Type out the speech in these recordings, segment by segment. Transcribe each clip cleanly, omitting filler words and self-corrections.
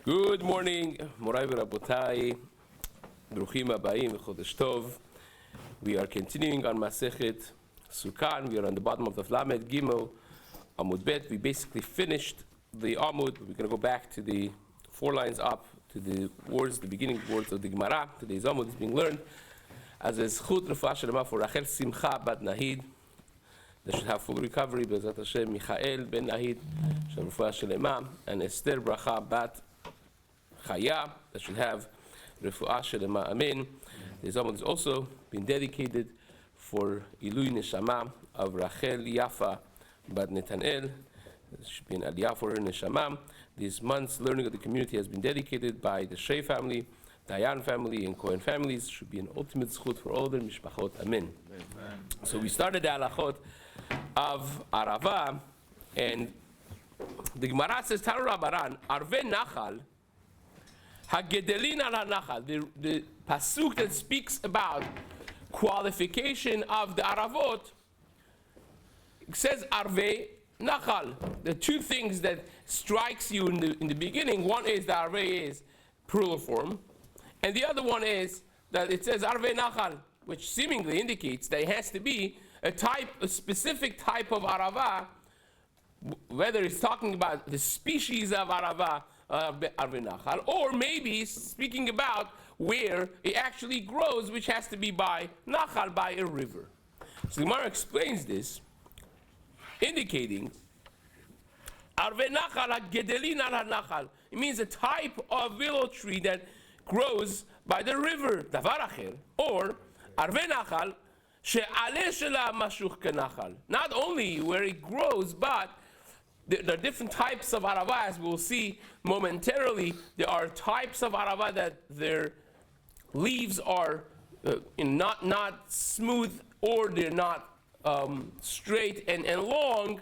Good morning, Morai v'Rabotai, Bruchim Abayim v'Chodesh Tov. We are continuing on Masechet Succah, and we are on the bottom of the Lamed Gimel Amud Bet. We basically finished the Amud. We're going to go back to the 4 lines up to the words, the beginning words of the Gemara. Today's Amud is being learned as a Zchut Refuah Shelema for Rachel Simcha Bat Nahid. They should have full recovery. B'ezrat Hashem, Michael Ben Nahid, Shel Refuah Shelema, and Esther Bracha Bat Chaya, that should have Refuah Shelema, Amen. The Amud has also been dedicated for Ilui Neshama of Rachel Yafa Bat Netanel. There should be an aliyah for her Neshama. This month's learning of the community has been dedicated by the Shei family, Dayan family, and Cohen families. It should be an ultimate zchut for all their mishpachot, Amen. So we started the halachot of Arava, and the Gemara says, Taru Rabbaran, Arve Nachal, Hagedelin ala Nachal, the pasuk that speaks about qualification of the Aravot, it says Arve Nachal. The two things that strikes you in the beginning, one is that Arve is plural form, and the other one is that it says Arve Nachal, which seemingly indicates that it has to be a specific type of Arava, whether it's talking about the species of Arava, Arve Nachal, or maybe speaking about where it actually grows, which has to be by Nachal, by a river. So the Gemara explains this, indicating Arve Nachal, Gedelin ala Nachal. It means a type of willow tree that grows by the river, Davar Acher, or Arve Nachal, she'aleh shela mashuch kenachal. Not only where it grows, but there are different types of Arava, as we'll see momentarily. There are types of Arava that their leaves are not smooth, or they're not straight and long,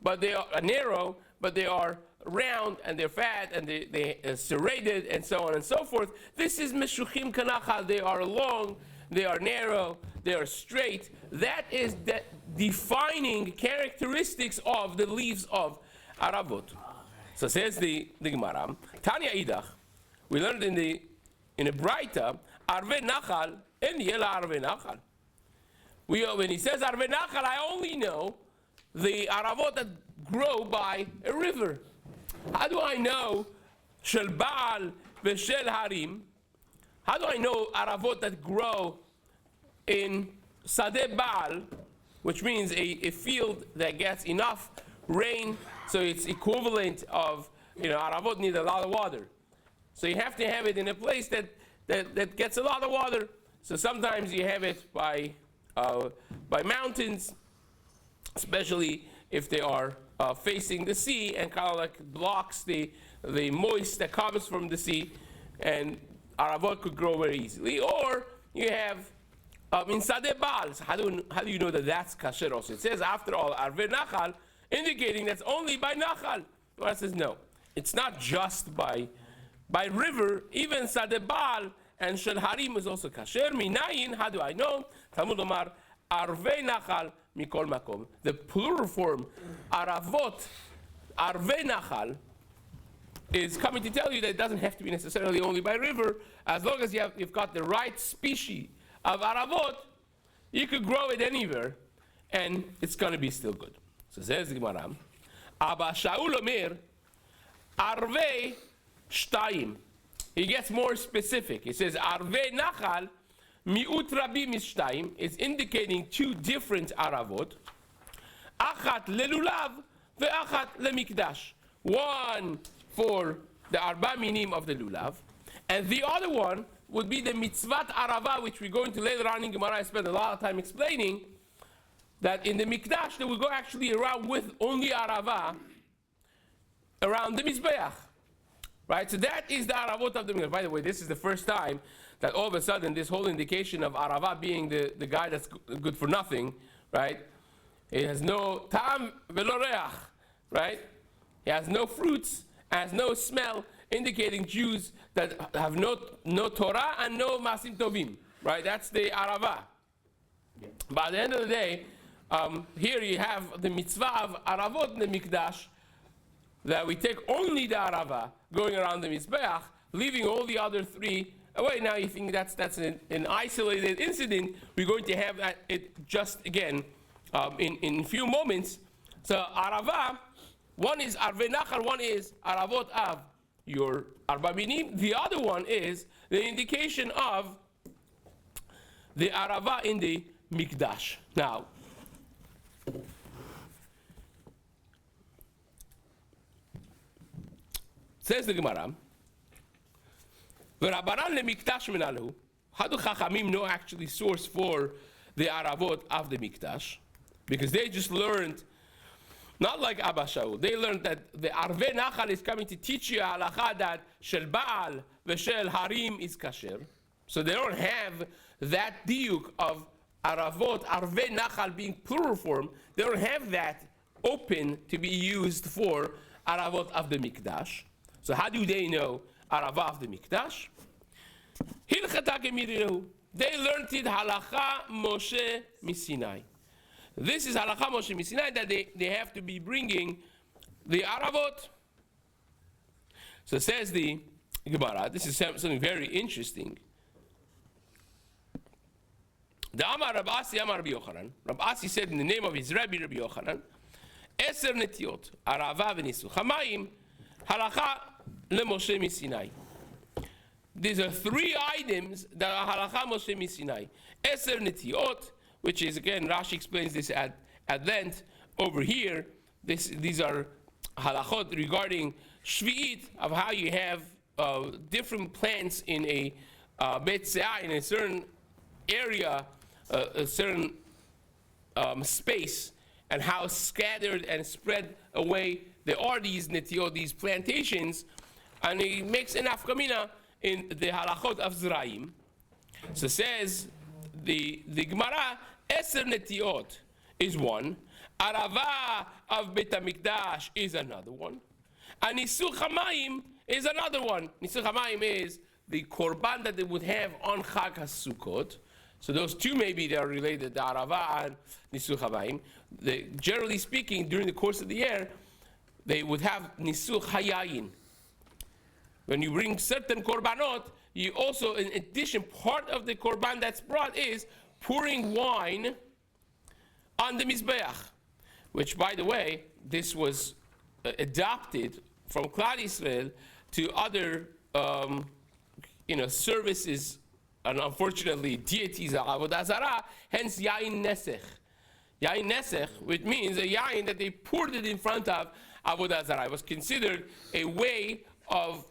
but they are narrow, but they are round, and they're fat, and they are serrated, and so on and so forth. This is meshuchim kanachal. They are long, they are narrow, they are straight. That is the defining characteristics of the leaves of Aravot. So says the Gemara, Tanya Idach, we learned in a Braita, Arve Nachal, en yela Arve Nachal. When he says Arve Nachal, I only know the Aravot that grow by a river. How do I know Shel Baal v'Shel Harim? How do I know Aravot that grow in Sadeh Baal, which means a field that gets enough rain, so it's equivalent of, Aravot need a lot of water. So you have to have it in a place that gets a lot of water. So sometimes you have it by mountains, especially if they are facing the sea, and kind of like blocks the moist that comes from the sea, and Aravot could grow very easily. Or you have in Sadeh Baal. So how do you know that that's kasher also? It says after all Arve Nachal, indicating that's only by Nachal. Well, says no, it's not just by river. Even Sadeh Baal and Shel Harim is also kasher. Minayin, how do I know? Talmud Omar Arve Nachal mikol makom. The plural form Aravot, Arve Nachal, is coming to tell you that it doesn't have to be necessarily only by river. As long as you've got the right species of Aravot, you could grow it anywhere, and it's going to be still good. So says the Gemara, Abba Shaul Omer, Arve Shtayim. He gets more specific. He says, Arve Nachal, Mi'ut Rabim Shtayim, is indicating 2 different Aravot. Achat lelulav, ve'achat lemikdash. One for the Arba Minim of the Lulav, and the other one would be the Mitzvat Arava, which we're going to later on in Gemara. I spent a lot of time explaining that in the Mikdash they will go actually around with only Arava around the Mizbeach. Right? So that is the Aravot of the Mikdash. By the way, this is the first time that all of a sudden this whole indication of Arava being the guy that's good for nothing, right? It has no Tam velo reach, right? It has no fruits, has no smell, indicating Jews that have no Torah and no Masim Tovim, right? That's the Arava. Yeah. But at the end of the day, here you have the mitzvah of Aravot in the Mikdash, that we take only the arava going around the mizbeach, leaving all the other three away. Now you think that's an isolated incident. We're going to have that it just again in a few moments. So arava, one is arve nachal, one is aravot av, your arba minim. The other one is the indication of the arava in the mikdash. Now, says the Gemara, "V'rabanan lemikdash minalu." How do Chachamim know actually source for the aravot of the mikdash? Because they just learned, not like Abba Shaul, they learned that the arve nachal is coming to teach you halacha that shel baal v'shel harim is kasher. So they don't have that diuk of aravot, arve nachal being plural form. They don't have that open to be used for aravot of the mikdash. So how do they know Arava of the Mikdash? Hilchata gemirihu. They learned it halacha Moshe Misinai. This is halacha Moshe Misinai that they have to be bringing the Aravot. So says the Gemara, this is something very interesting. The Amar Rabbi Asi Amar Rabbi Yochanan. Rabbi Asi said in the name of his Rabbi Rabbi Yochanan, Eser netiot, Arava v'nisu chamayim, halacha leMoshe Misinai. These are three items that are halacha Moshe Misinai. Eser netiot, which is again Rashi explains this at length over here. These are halachot regarding shvi'it, of how you have different plants in a bet se'ah, in a certain area, a certain space, and how scattered and spread away there are these netiot, these plantations, and he makes an afkamina in the halachot of Zraim. So says the Gemara, Eser netiot is one, Arava of Bet HaMikdash is another one, and Nisuch HaMayim is another one. Nisuch HaMayim is the korban that they would have on Chag HaSukkot. So those two maybe they are related, the Arava and Nisuch HaMayim. Generally speaking, during the course of the year, they would have Nisuch HaYayin. When you bring certain korbanot, you also, in addition, part of the korban that's brought is pouring wine on the Mizbeach, which, by the way, this was adopted from Klal Yisrael to other services, and unfortunately deities of Avodah Zarah, hence Yain Nesech. Yain Nesech, which means a yain that they poured it in front of Avodah Zarah. It was considered a way of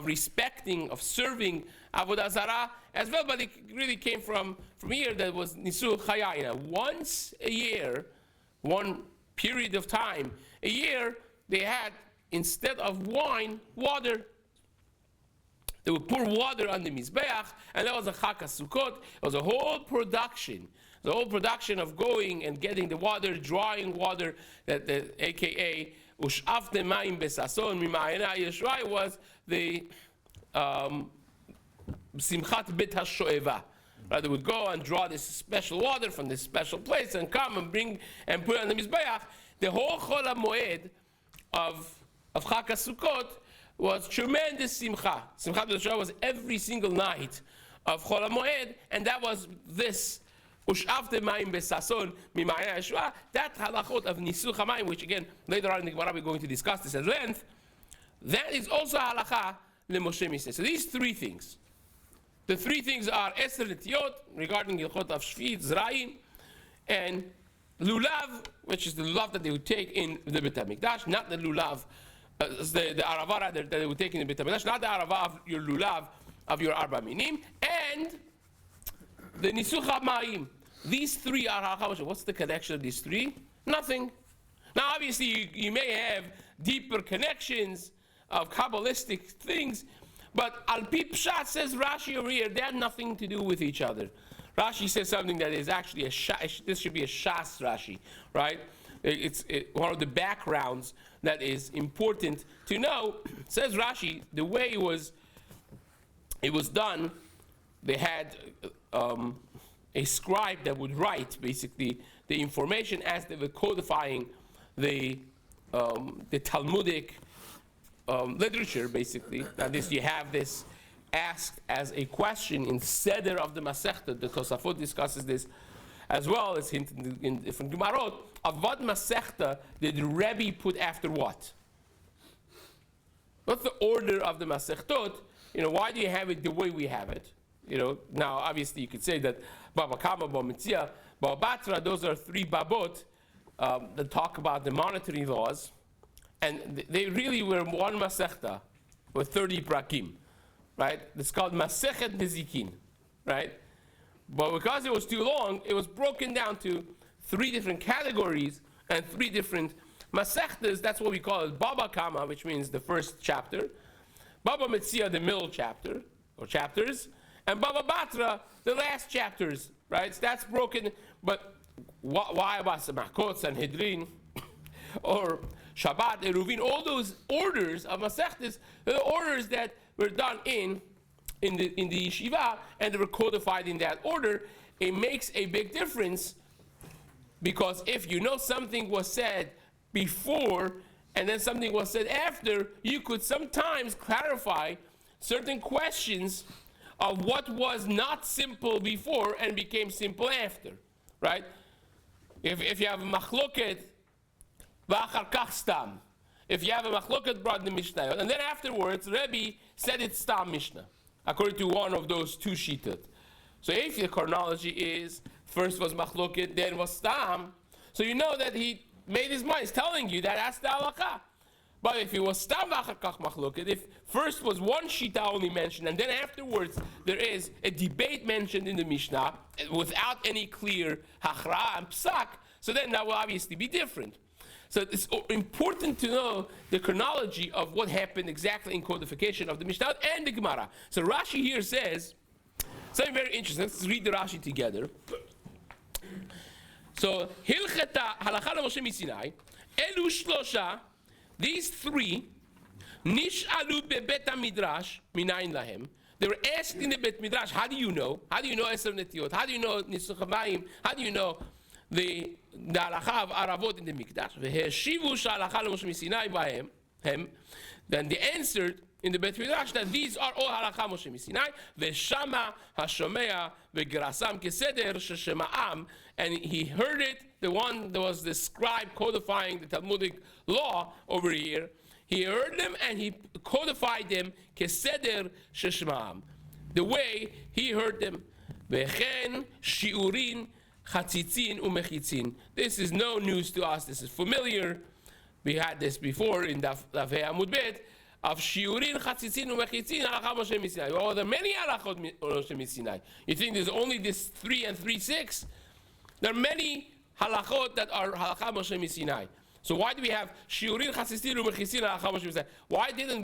respecting, of serving Avodah Zarah as well, but it really came from here. That was Nisuch HaYayin. Once a year, one period of time, a year, they had, instead of wine, water. They would pour water on the Mizbeach, and that was a Chag HaSukkot. It was a whole production. The whole production of going and getting the water, drawing water, aka Ush'afte Mayim Besason Mimayena Yeshua, was the Simchat Bet HaShoeva. Right, they would go and draw this special water from this special place and come and bring and put it on the Mizbeach. The whole Chol HaMoed of Chag HaSukkot was tremendous simcha. Simchat B'Yeshua was every single night of Chol HaMoed, and that was this Ush'avte Mayim Besason Mimayena Yeshua. That halachot of Nisuch HaMayim, which again later on in the Gemara we're going to discuss this at length. That is also halacha leMoshe Misinai. So these three things. The three things are Eser Netiot, regarding Hilchot of Shvit, Zraim, and Lulav, which is the lulav that they would take in the Bet HaMikdash, not the lulav, the arava that they would take in the Bet HaMikdash, not the arava of your lulav, of your arba minim, and the Nisuch HaMayim. These three are halacha. What's the connection of these three? Nothing. Now obviously you may have deeper connections of Kabbalistic things, but Al Pi Pshat, says Rashi over here, they have nothing to do with each other. Rashi says something that is actually this should be a Shas Rashi, right? It's one of the backgrounds that is important to know. Says Rashi, the way it was done, they had a scribe that would write basically the information as they were codifying the the Talmudic literature, basically. Now, you have this asked as a question in Seder of the Masechta. The Tosafot discusses this as well as hinted in different Gemarot of what Masechta did the Rebbe put after what? What's the order of the Masechtot? Why do you have it the way we have it? Now obviously you could say that Baba Kama, Baba Metzia, Baba Batra, those are three babot that talk about the monetary laws, and they really were one Masechta with 30 prakim, right? It's called Masechet Nezikin, right? But because it was too long, it was broken down to 3 different categories and 3 different Masechtas. That's what we call it Baba Kama, which means the first chapter, Baba Metzia, the middle chapter or chapters, and Baba Batra, the last chapters, right? So that's broken. But why about Makot, Sanhedrin, or Shabbat, Eruvin, all those orders of Masechtas, the orders that were done in the yeshiva, and they were codified in that order. It makes a big difference, because if something was said before and then something was said after, you could sometimes clarify certain questions of what was not simple before and became simple after, right? If you have a machloket v'achar kach stam, if you have a machloket brought in the Mishnah, and then afterwards Rebbe said it's stam Mishnah, according to one of those 2 shitot. So if the chronology is first was machloket, then was stam, so you know that he made his mind. He's telling you that that's the halakha. But if it was stam v'achar kach machloket, if first was one shita only mentioned, and then afterwards there is a debate mentioned in the Mishnah without any clear hachra and psak, so then that will obviously be different. So it's important to know the chronology of what happened exactly in codification of the Mishnah and the Gemara. So Rashi here says something very interesting. Let's read the Rashi together. So Hilcheta Halakha Moshe Misinai, Elu Shlosha, these 3, Nish'alu bebet HaMidrash minayin lahem. They were asked in the Bet Midrash, how do you know? How do you know Eser Netiot? How do you know Nisuch HaMayim? How do you know the halakha of Aravot in the Mikdash? V'heshivu sh'halakha l'Moshe Misinai b'hem. Then they answered in the Bet Midrash that these are all halakha Moshe Misinai. V'shama hashomea v'gerasam keseder sheshema'am. And he heard it, the one that was the scribe codifying the Talmudic law over here. He heard them and he codified them keseder sheshema'am, the way he heard them. V'chen shiurin Chatzitzin umechitzin. This is no news to us. This is familiar. We had this before in Daf Hey Amud Bet of shiurin chatzitzin umechitzin halakha Moshe Misinai. Oh, there are many halachot Moshe Misinai. You think there's only this 3 and 3-6? There are many halachot that are halakha Moshe Misinai. So why do we have shiurin chatzitzin umechitzin halakha Moshe Misinai? Why didn't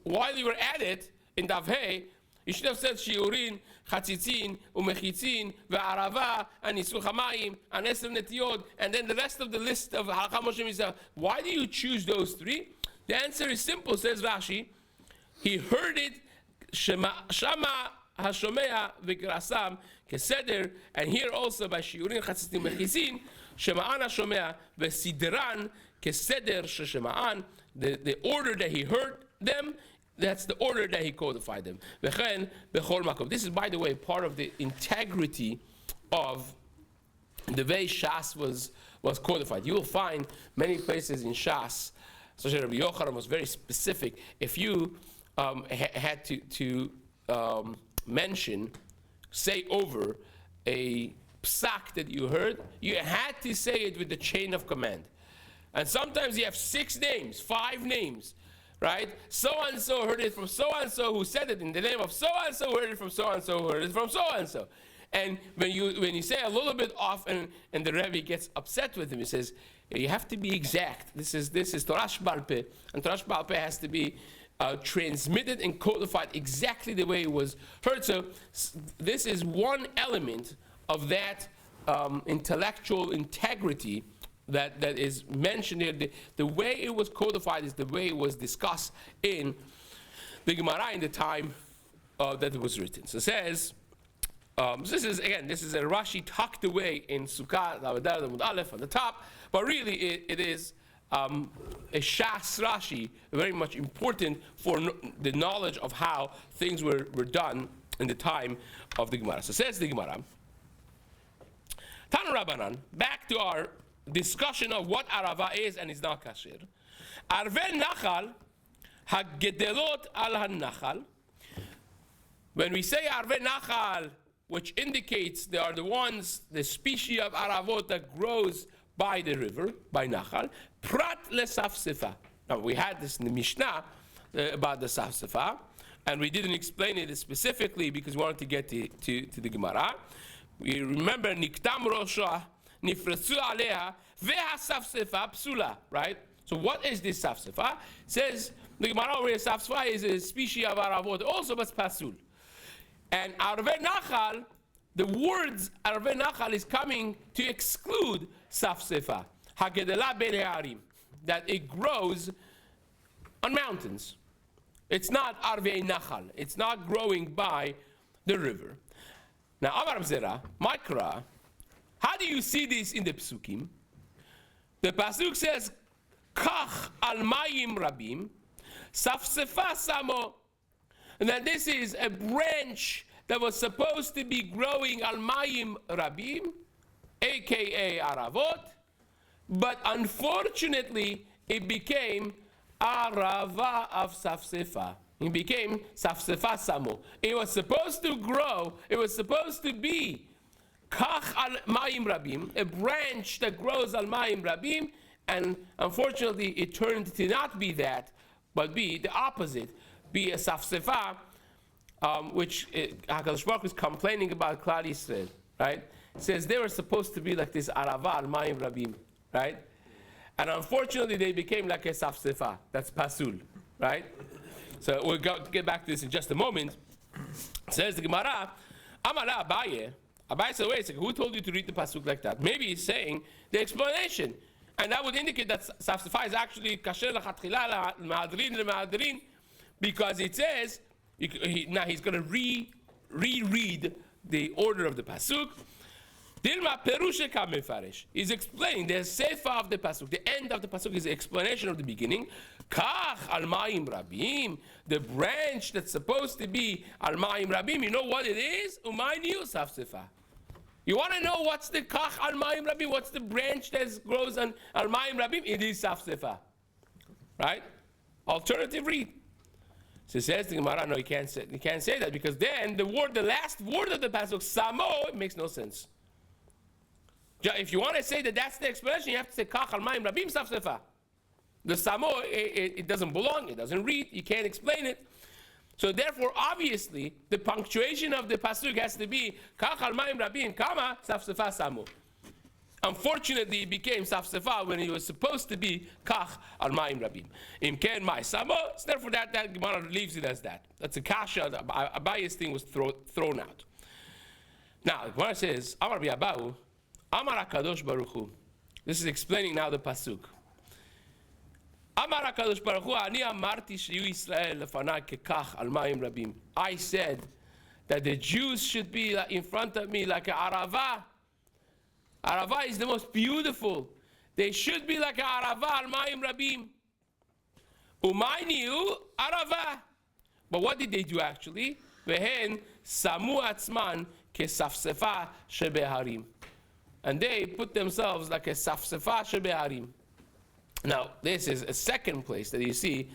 while you were at it in Daf Hey, you should have said shiurin, chatzitzin, umechitzin, ve'arava, and nisuch hamayim, and eser netiot, and then the rest of the list of halakha Moshe Misinai. Why do you choose those 3? The answer is simple, says Rashi. He heard it, shama hashomea v'gerasam keseder, and here also by shiurin, chatzitzin, umechitzin, shema'an hashomea v'sidran keseder sheshema'an, the order that he heard them. That's the order that he codified them. This is, by the way, part of the integrity of the way Shas was codified. You will find many places in Shas, especially Rabbi Yochanan was very specific. If you had to say over a psak that you heard, you had to say it with the chain of command. And sometimes you have 6 names, 5 names. Right? So-and-so heard it from so-and-so who said it in the name of so-and-so, heard it from so-and-so, heard it from so-and-so. And when you say a little bit off and the Rebbe gets upset with him, he says, you have to be exact. This is Torah Sheba'al Peh, and Torah Sheba'al Peh has to be transmitted and codified exactly the way it was heard. So this is one element of that intellectual integrity that is mentioned here. The way it was codified is the way it was discussed in the Gemara in the time that it was written. So it says, this is a Rashi tucked away in Sukkah, Amud Aleph on the top, but really it is a Shas Rashi, very much important for the knowledge of how things were done in the time of the Gemara. So says the Gemara, Tanu Rabbanan, back to our discussion of what arava is and is not kasher. Arve nachal hagedelot al hanachal. When we say arve nachal, which indicates they are the ones, the species of aravot that grows by the river, by nachal, prat lesafsefa. Now we had this in the Mishnah about the safsefa, and we didn't explain it specifically because we wanted to get to the Gemara. We remember niktam rosha nifresu aleha ve'asafsefa psula, right? So what is this safsefa? It says the Gemara over here, safsefa is a species of aravot also, but pasul. And arve nachal, the words arve nachal is coming to exclude safsefa, hagedela ben ha'arim, that it grows on mountains. It's not arve nachal. It's not growing by the river. Now, Amar Zera, Makra, how do you see this in the Psukim? The Pasuk says, Kach al mayim rabim, safsefa samo. And that this is a branch that was supposed to be growing al mayim rabim, aka aravot, but unfortunately it became arava of safsefa. It became safsefa samo. It was supposed to grow, it was supposed to be kach al mayim rabim, a branch that grows al mayim rabim, and unfortunately it turned to not be that, but be the opposite, be a safsefa, which HaKadosh Baruch Hu is complaining about Klal Yisrael, right? It says they were supposed to be like this arava al mayim rabim, right? And unfortunately they became like a safsefa, that's pasul, right? So we'll get back to this in just a moment. It says the Gemara, Amara Abaye. Abaye said, wait a second, who told you to read the pasuk like that? Maybe he's saying the explanation. And that would indicate that safsefa is actually kasher l'chatchila l'ma'adrin, because it says, now he's going to reread the order of the pasuk. Dilma perushe kamefarish. He's explaining the sefa of the pasuk. The end of the pasuk is the explanation of the beginning. Kach al mayim rabim, the branch that's supposed to be al mayim rabim. You know what it is? Umayni safsefa. You want to know what's the kach al mayim rabim? What's the branch that grows on al mayim rabim? It is safsefa, right? Alternative read. So says the Gemara, no, you can't say that, because then the last word of the pasuk, samo, it makes no sense. If you want to say that that's the explanation, you have to say kach al mayim rabim safsefa. The samo, it doesn't belong, it doesn't read, you can't explain it. So therefore, obviously, the punctuation of the pasuk has to be kach al mayim rabim, kama safsefa samo. Unfortunately, it became safsefa when it was supposed to be kach al mayim rabim. Imken mai samo. So therefore, that Gemara leaves it as that. That's a kasha. Abaye's thing was thrown out. Now, the Gemara says, Amar bi'abahu, Amar HaKadosh Baruch Hu. This is explaining now the pasuk. Amar HaKadosh Baruch Hu, Ani amarti sheyu Yisrael lefanai kekach al mayim rabim. I said that the Jews should be in front of me like a arava. Arava is the most beautiful. They should be like a arava al mayim rabim. Umayniu arava. But what did they do actually? Vehen samu atzman kesafsefa shebeharim. And they put themselves like a safsefa shebeharim. Now, this is a second place that you see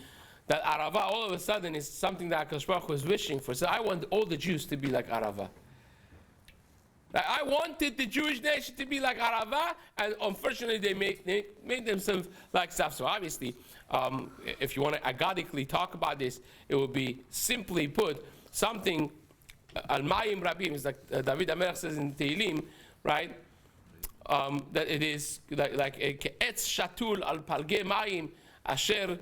that arava all of a sudden is something that HaKadosh Baruch Hu is wishing for. So I want all the Jews to be like arava. I wanted the Jewish nation to be like arava, and unfortunately they made themselves like saf. So obviously, if you want to agadically talk about this, it will be simply put something al mayim rabim is like David HaMelech says in Tehillim, right? That it is like a etz shatul al palge mayim asher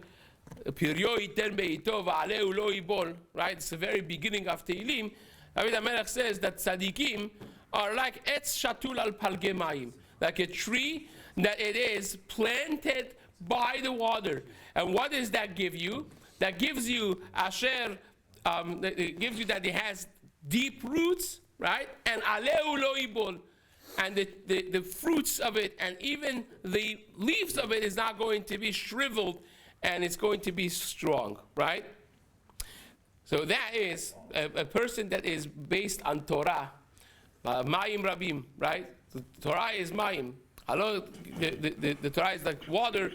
piryo iten beito va'aleu lo yibol. Right? It's the very beginning of Tehillim. David HaMelech says that tzadikim are like etz shatul al palge mayim, like a tree that it is planted by the water. And what does that give you? That gives you asher. It gives you that it has deep roots, right? And aleu lo yibol. and the fruits of it, and even the leaves of it is not going to be shriveled, and it's going to be strong, right? So that is a person that is based on Torah, Mayim Rabim, right? The Torah is Mayim. The Torah is like water,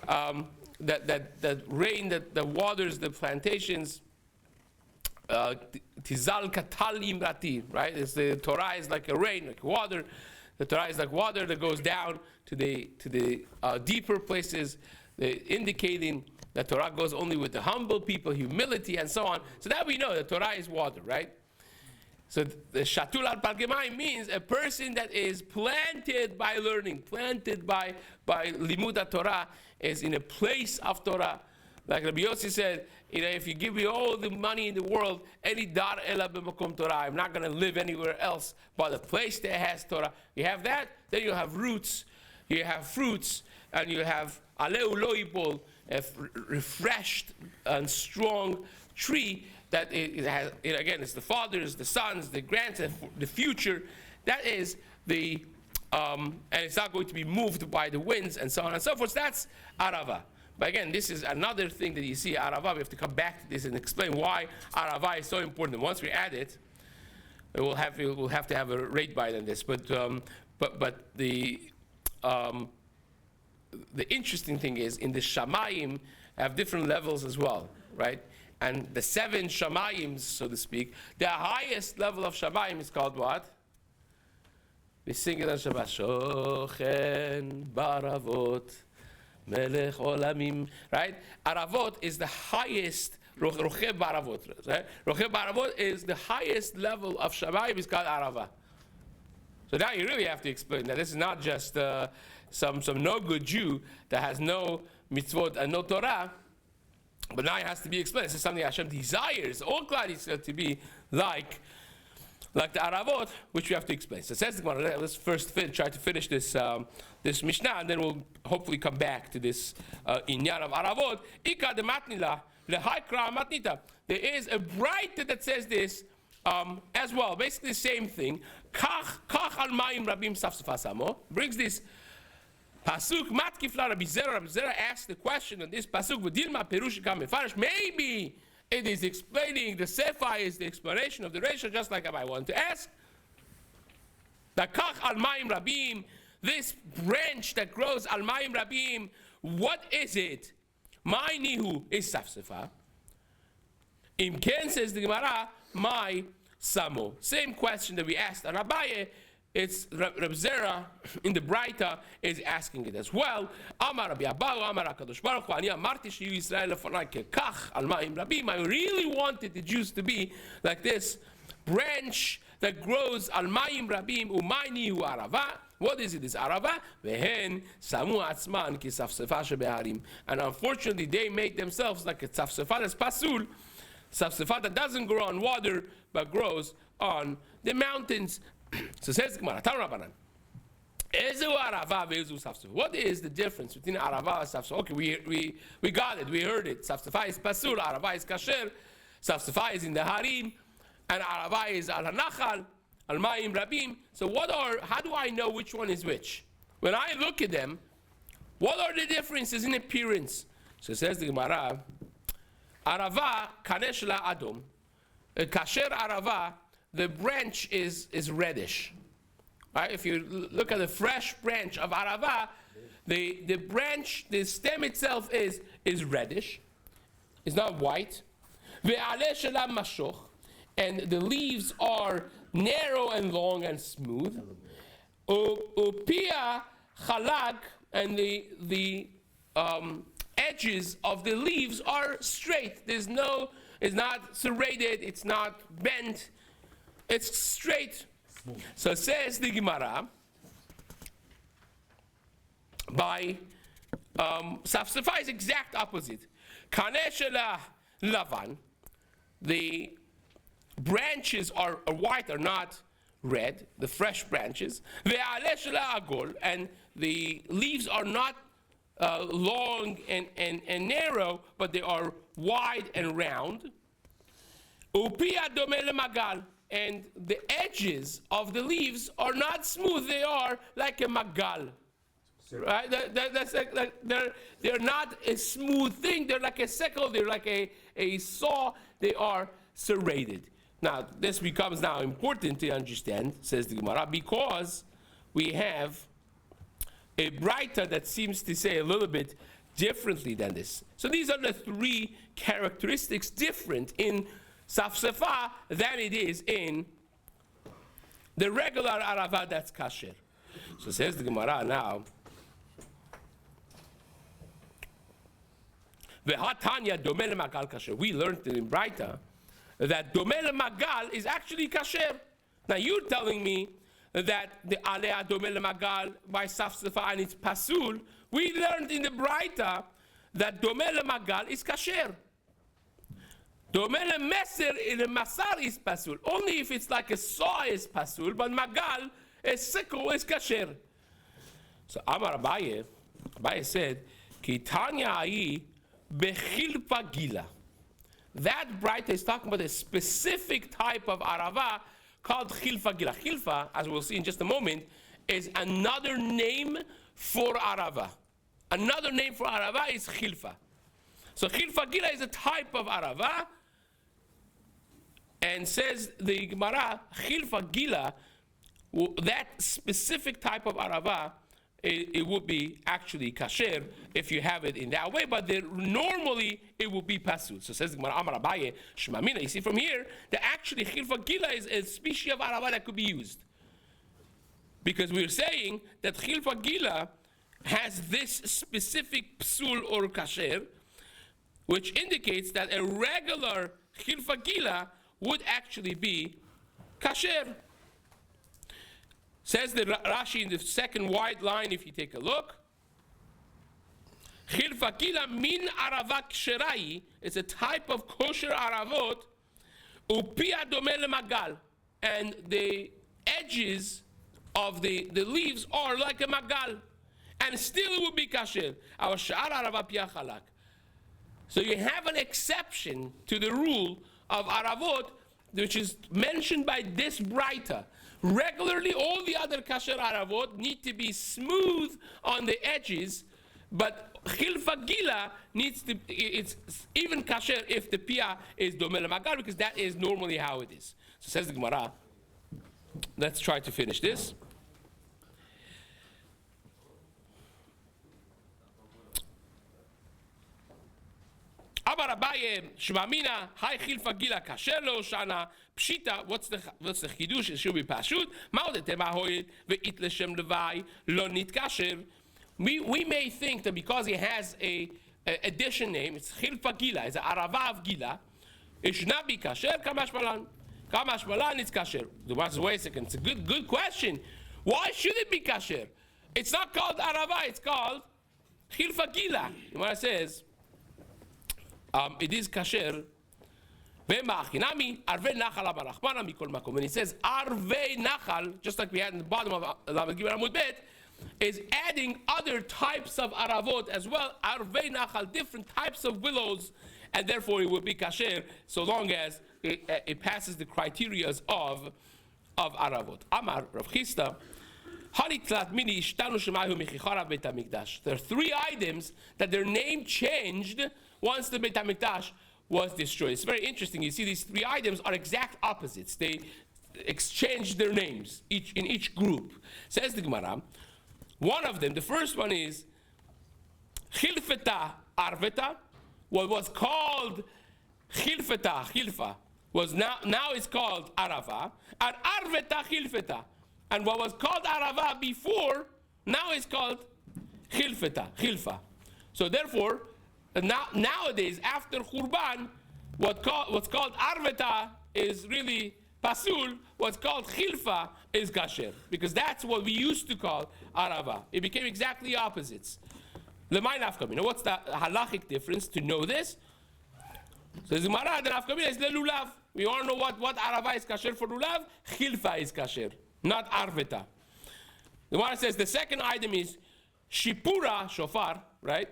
that rain that waters the plantations. Tizal katal imrati, right? The Torah is like a rain, like water. The Torah is like water that goes down to the deeper places, indicating that Torah goes only with the humble people, humility, and so on. So that we know that Torah is water, right? So the shatul al palgemayim means a person that is planted by learning, planted by limud Torah, is in a place of Torah. Like Rabbi Yossi said, if you give me all the money in the world, any dar ela b'makom Torah, I'm not going to live anywhere else but a place that has Torah. You have that, then you have roots, you have fruits, and you have aleu lo yipol, a refreshed and strong tree that it has. Again, it's the fathers, the sons, the grandsons, the future. That is the, and it's not going to be moved by the winds and so on and so forth. That's arava. But again, this is another thing that you see, arava. We have to come back to this and explain why arava is so important. And once we add it, we'll have to have a rate bite on this. But the interesting thing is, in the shamayim have different levels as well, right? And the 7 shamayim, so to speak, the highest level of shamayim is called what? We sing it on Shabbat. Shochen baravot. Melech olamim, right? Aravot is the highest, Rocheb Baravot, right? Rocheb Baravot is the highest level of Shamayim, is called Arava. So now you really have to explain that this is not just some no good Jew that has no mitzvot and no Torah, but now it has to be explained. This is something Hashem desires all Klal Yisrael to be like the Aravot, which we have to explain. So it says the Gemara, let's first try to finish this this Mishnah, and then we'll hopefully come back to this inyan of Aravot. Ika de matnila lehaikra matnita. There is a bright that says this as well, basically the same thing. Kach al mayim rabim safsafasamo brings this pasuk matkifla Rabbi Zera. Rabbi Zera asked the question on this pasuk. V'dilma perush kam mefarish. Maybe it is explaining, the Sefer is the explanation of the Resha, just like I want to ask. The Kach al Mayim Rabim, this branch that grows al Mayim Rabim, what is it? My nihu is Safsefa. Im Ken, says the Gemara, my Samo. Same question that we asked on Abaye, it's Reb Zera in the Braita is asking it as well. Amar Rabbi Abahu, Amar HaKadosh Baruch Hu, Ani amarti sheyu Yisrael lefonai kekach al ma'im rabim. I really wanted the Jews to be like this branch that grows al ma'im rabim umayni hu arava. What is it? It's arava. Vehen samu atzman ki safsefa shebeharim. And unfortunately, they made themselves like a safsefa that's pasul, safsefa that doesn't grow on water but grows on the mountains. So says the Gemara, Tarabanan. What is the difference between arava and safsefa? Okay, we got it, we heard it. Safsefa is pasul, arava is kasher. Safsefa is in the harim, and arava is al hanachal, al ma'im rabim. So how do I know which one is which? When I look at them, what are the differences in appearance? So says the Gemara, arava kanesh la adom. A kasher arava, the branch is reddish. Right? If you look at the fresh branch of arava, the branch, the stem itself is reddish. It's not white. And the leaves are narrow and long and smooth. Upia chalak, and the edges of the leaves are straight. It's not serrated, it's not bent. It's straight. So says the Gemara, by Safsefa is exact opposite. Kaneshela lavan, the branches are white, are not red, the fresh branches. Ve'aleshela agol, and the leaves are not long and narrow, but they are wide and round. Upia domele magal, and the edges of the leaves are not smooth. They are like a magal. Right? That's like they're not a smooth thing. They're like a sickle. They're like a saw. They are serrated. Now, this becomes now important to understand, says the Gemara, because we have a braita that seems to say a little bit differently than this. So these are the three characteristics different in Safsefa than it is in the regular arava that's kasher. So says the Gemara now, V'hatanya domele magal kasher. We learned in Braita that domele magal is actually kasher. Now you're telling me that the alea domele magal by Safsefa and it's pasul. We learned in the Braita that domele magal is kasher. Domele meser in a masar is pasul. Only if it's like a saw is pasul, but magal, a sickle, is kasher. So Amar Abaye said, Ki tanya ayi bechilpa gila. That Braita is talking about a specific type of arava called chilfa gila. Chilfa, as we'll see in just a moment, is another name for arava. Another name for arava is chilfa. So chilfa gila is a type of arava, and says the Gemara, chilfa gila, that specific type of arava, it would be actually kasher if you have it in that way, but normally it will be pasul. So says the Gemara, Amar Abaye, Shmamina. You see from here that actually chilfa gila is a species of arava that could be used, because we're saying that chilfa gila has this specific psul or kasher, which indicates that a regular chilfa gila would actually be kasher. Says the Rashi in the second white line, if you take a look, chilfa gila min arava ksherai, it's a type of kosher aravot, upia domele magal, and the edges of the leaves are like a magal, and still it would be kasher. Our sha'ar arava pia chalak. So you have an exception to the rule of aravot, which is mentioned by this Braita. Regularly, all the other kasher aravot need to be smooth on the edges, but chilfa gila needs to, it's even kasher if the pia is domel magal, because that is normally how it is. So says the Gemara, let's try to finish this. Amar Abaye, Shmamina, Hai Chilfa Gila Kasher Lo Shana Pshita. What's the chidush? It should be pashut. Ma'odete Mahoyed ve'it leshem levai lo nit kasher. We may think that because he has a addition name, it's Chilfa Gila, it's an arava of Gila, it should not be kasher. Kamash Malan, Kamash Malan, it's kasher. Wait a second. It's a good question. Why should it be kasher? It's not called arava. It's called Chilfa Gila. What it says. It is kasher. When he says arvei nachal, just like we had in the bottom of Lamed Gimel Amud Bet, is adding other types of aravot as well. Arvei nachal, different types of willows, and therefore it will be kasher so long as it passes the criteria of aravot. Amar Rav Chisda. There are three items that their name changed once the Beit HaMikdash was destroyed. It's very interesting. You see, these three items are exact opposites. They exchanged their names in each group. Says the Gemara, one of them, the first one is Chilfeta Arveta. What was called Chilfa, was now it's called Arava, and Arveta Chilfeta. And what was called Arava before, now is called Chilfa. So therefore, nowadays, after Churban, what's called Arveta is really Pasul, what's called Chilfa is Kasher. Because that's what we used to call Arava. It became exactly opposites. Lemay nafkamina. What's the halachic difference to know this? Says Gemara, the nafkamina is lelulav. We all know what Arava is Kasher for lulav, Chilfa is Kasher, not Arveta. The Gemara says the second item is Shipura Shofar, right?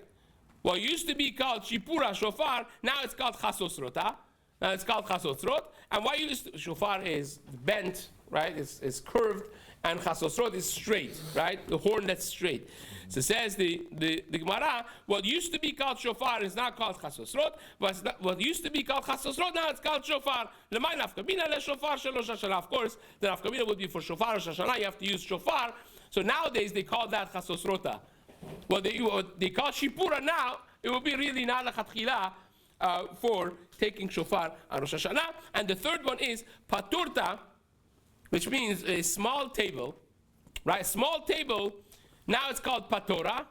What used to be called Shipura Shofar, now it's called Chasos Rota. Now it's called chasosrot. And why you use shofar is bent, right? It's curved, and chasosrot is straight, right? The horn that's straight. So says the Gemara, what used to be called shofar is now called chasosrot. What used to be called chasosrot, now it's called shofar. Lemay nafkamina le shofar shelo Rosh Hashanah. Of course, the nafkamina would be for shofar Rosh Hashanah. You have to use shofar. So nowadays they call that chasosrota. What they call shipura now, it will be really not a chatchila for taking shofar on Rosh Hashanah. And the third one is paturta, which means a small table, right? Small table, now it's called patora,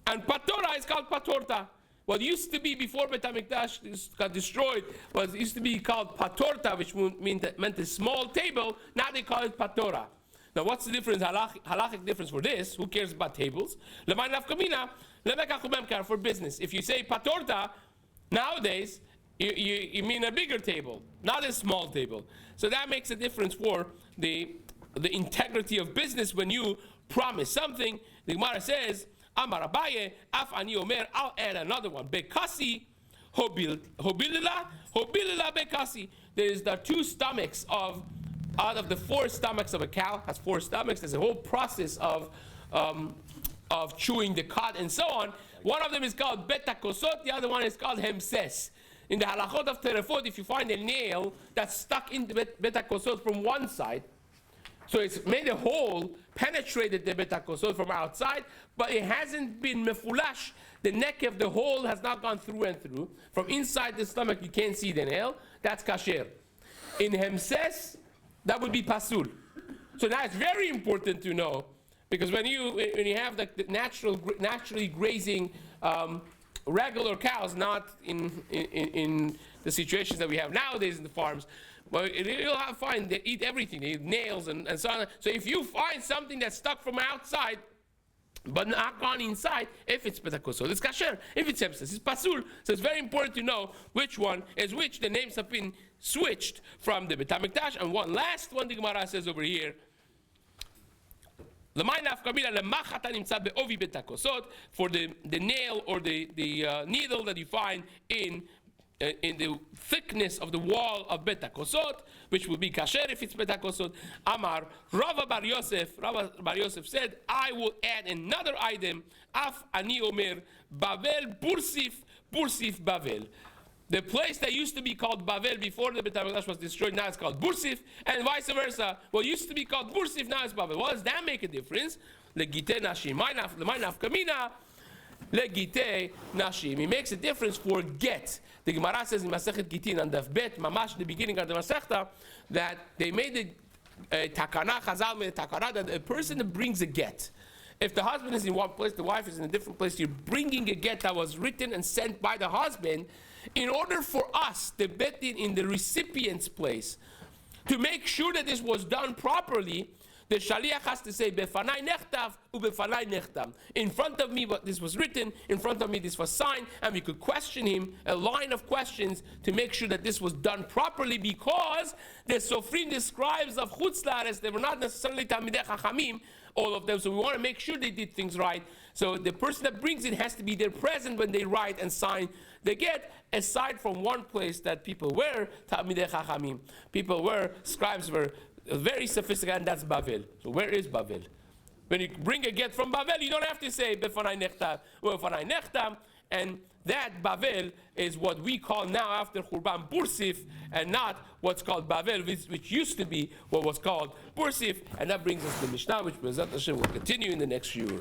and patora is called patorta. What used to be before Bet HaMikdash got destroyed was used to be called patorta, which meant a small table. Now they call it patora. Now what's the difference, halachic difference for this? Who cares about tables? Lemay nafkamina, lemekach for business. If you say patorta, nowadays, you mean a bigger table, not a small table. So that makes a difference for the integrity of business when you promise something. The Gemara says, Amar Abaye, Af Ani Omer, I'll add another one. Bekasi, Hobilila Bekasi. There's the two stomachs out of the four stomachs of a cow, has four stomachs. There's a whole process of chewing the cud and so on. One of them is called beta kosot, the other one is called hemses. In the halachot of terefot, if you find a nail that's stuck in the beta kosot from one side, so it's made a hole, penetrated the beta kosot from outside, but it hasn't been mefulash. The neck of the hole has not gone through and through. From inside the stomach, you can't see the nail. That's kasher. In hemses, that would be pasul. So now it's very important to know, because when you have the naturally grazing regular cows, not in the situations that we have nowadays in the farms, well, you'll find they eat everything. They eat nails and so on. So if you find something that's stuck from outside, but not gone inside, if it's betakosot, it's kasher. If it's hemses, it's pasul. So it's very important to know which one is which. The names have been switched from the Bet HaMikdash. And one last one, the Gemara says over here, for the nail or the needle that you find in the thickness of the wall of Bet HaKosot, which would be kasher if it's Bet HaKosot. Amar Rava Bar Yosef said, I will add another item, Af Ani Omer, Bavel Bursif Bavel. The place that used to be called Bavel before the Bet HaMikdash was destroyed, now it's called Bursif, and vice versa. What used to be called Bursif, now it's Bavel. What does that make a difference? Legite Nashim, Mainaf Kamina, Legite Nashim. It makes a difference for get. The Gemara says in Masechet Gitin and Daf Bet, Mamash, the beginning of the Masechta, that they made a takana, Chazal made a takana, that a person that brings a get, if the husband is in one place, the wife is in a different place, you're bringing a get that was written and sent by the husband. In order for us, the bet in the recipient's place, to make sure that this was done properly, the shaliach has to say, Befanai nechtav, ubefanai nechtam. In front of me, this was written, in front of me, this was signed, and we could question him, a line of questions, to make sure that this was done properly, because the Sofrim, the scribes of Chutz La'aretz, they were not necessarily Talmidei Chachamim, all of them, so we want to make sure they did things right. So the person that brings it has to be there present when they write and sign the get, aside from one place that people were Talmidei Chachamim. People were, scribes were very sophisticated, and that's Bavel. So where is Bavel? When you bring a get from Bavel, you don't have to say Befanai Nechtam or Befanai Nechtam, and that Bavel is what we call now after Churban Bursif, and not what's called Bavel, which used to be what was called Bursif, and that brings us to Mishnah, which B'ezrat Hashem will continue in the next year.